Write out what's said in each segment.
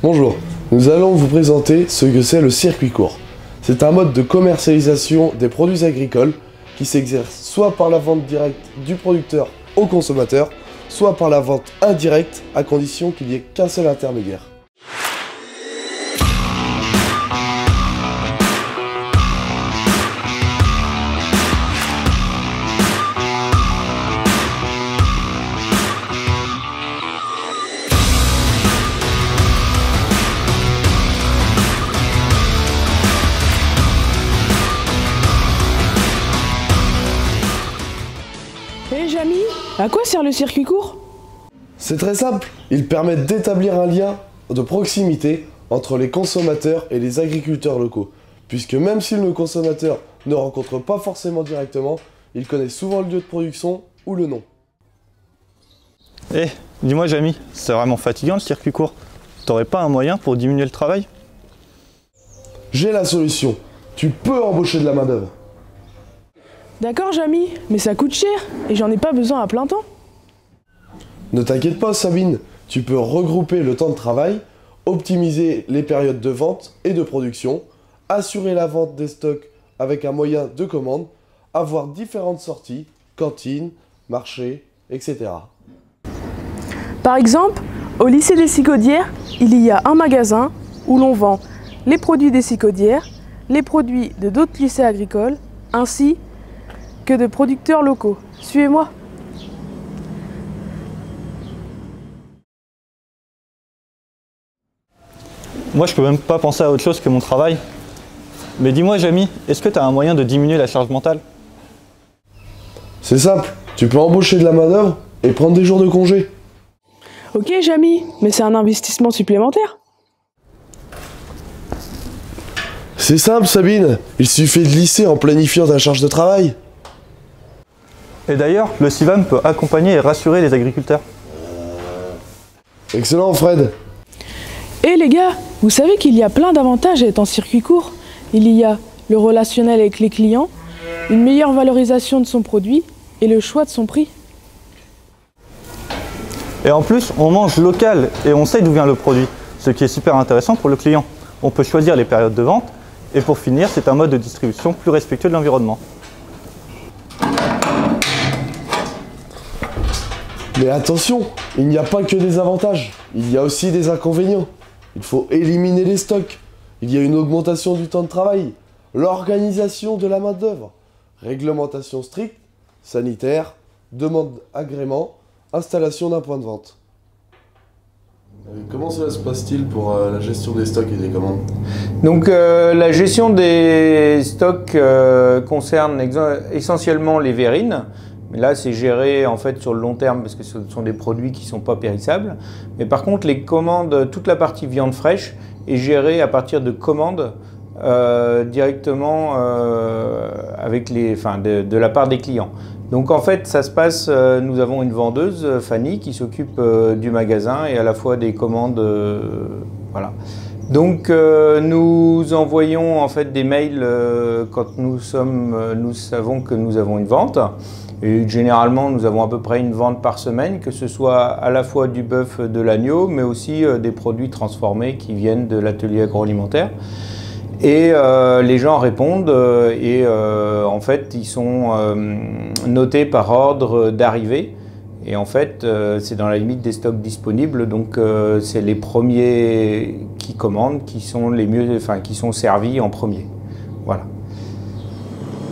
Bonjour, nous allons vous présenter ce que c'est le circuit court. C'est un mode de commercialisation des produits agricoles qui s'exerce soit par la vente directe du producteur au consommateur, soit par la vente indirecte à condition qu'il n'y ait qu'un seul intermédiaire. Hé Jamy, à quoi sert le circuit court? C'est très simple, il permet d'établir un lien de proximité entre les consommateurs et les agriculteurs locaux, puisque même si le consommateur ne rencontre pas forcément directement, il connaît souvent le lieu de production ou le nom. Eh, dis-moi Jamy, c'est vraiment fatigant le circuit court. T'aurais pas un moyen pour diminuer le travail? J'ai la solution, tu peux embaucher de la main-d'œuvre. D'accord Jamy, mais ça coûte cher et j'en ai pas besoin à plein temps. Ne t'inquiète pas Sabine, tu peux regrouper le temps de travail, optimiser les périodes de vente et de production, assurer la vente des stocks avec un moyen de commande, avoir différentes sorties, cantines, marchés, etc. Par exemple, au lycée des Cicaudières, il y a un magasin où l'on vend les produits des Cicaudières, les produits de d'autres lycées agricoles, ainsi que de producteurs locaux. Suivez-moi. Moi je peux même pas penser à autre chose que mon travail. Mais dis-moi Jamy, est-ce que tu as un moyen de diminuer la charge mentale? C'est simple, tu peux embaucher de la main-d'œuvre et prendre des jours de congé. Ok Jamy, mais c'est un investissement supplémentaire. C'est simple Sabine, il suffit de lisser en planifiant ta charge de travail. Et d'ailleurs, le CIVAM peut accompagner et rassurer les agriculteurs. Excellent Fred. Et les gars, vous savez qu'il y a plein d'avantages à être en circuit court. Il y a le relationnel avec les clients, une meilleure valorisation de son produit et le choix de son prix. Et en plus, on mange local et on sait d'où vient le produit, ce qui est super intéressant pour le client. On peut choisir les périodes de vente et pour finir, c'est un mode de distribution plus respectueux de l'environnement. Mais attention, il n'y a pas que des avantages, il y a aussi des inconvénients. Il faut éliminer les stocks, il y a une augmentation du temps de travail, l'organisation de la main-d'œuvre, réglementation stricte, sanitaire, demande d'agrément, installation d'un point de vente. Comment cela se passe-t-il pour la gestion des stocks et des commandes? Donc la gestion des stocks concerne essentiellement les verrines. Mais là, c'est géré en fait sur le long terme parce que ce sont des produits qui ne sont pas périssables. Mais par contre, les commandes, toute la partie viande fraîche est gérée à partir de commandes directement avec de la part des clients. Donc en fait, ça se passe, nous avons une vendeuse, Fanny, qui s'occupe du magasin et à la fois des commandes. Voilà. Donc nous envoyons en fait des mails quand nous savons que nous avons une vente. Et généralement, nous avons à peu près une vente par semaine, que ce soit à la fois du bœuf, de l'agneau, mais aussi des produits transformés qui viennent de l'atelier agroalimentaire. Et les gens répondent et en fait, ils sont notés par ordre d'arrivée. Et en fait, c'est dans la limite des stocks disponibles, donc c'est les premiers qui commandent qui sont les mieux, qui sont servis en premier. Voilà.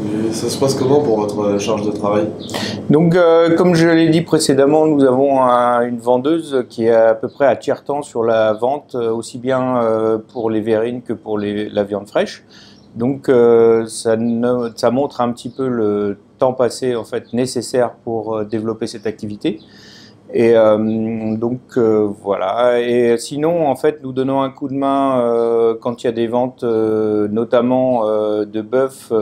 Et ça se passe comment pour votre charge de travail? Donc, comme je l'ai dit précédemment, nous avons une vendeuse qui est à peu près à tiers-temps sur la vente, aussi bien pour les verrines que pour la viande fraîche. Donc, ça montre un petit peu le temps passé en fait nécessaire pour développer cette activité. Et voilà. Et sinon, en fait, nous donnons un coup de main quand il y a des ventes, notamment de bœuf,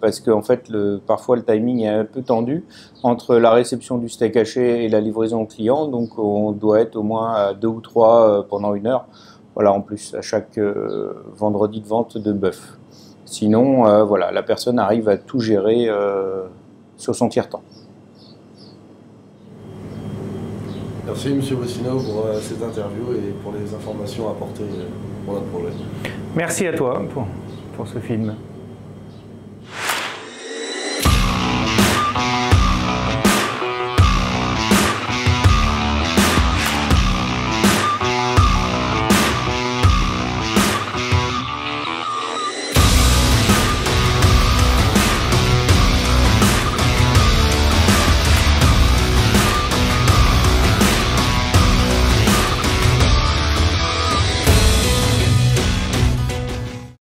parce que en fait, parfois le timing est un peu tendu entre la réception du steak haché et la livraison au client. Donc, on doit être au moins à 2 ou 3 pendant 1 heure. Voilà, en plus à chaque vendredi de vente de bœuf. Sinon, voilà, la personne arrive à tout gérer sur son tiers-temps. Merci M. Bossineau pour cette interview et pour les informations apportées pour notre projet. Merci à toi pour ce film.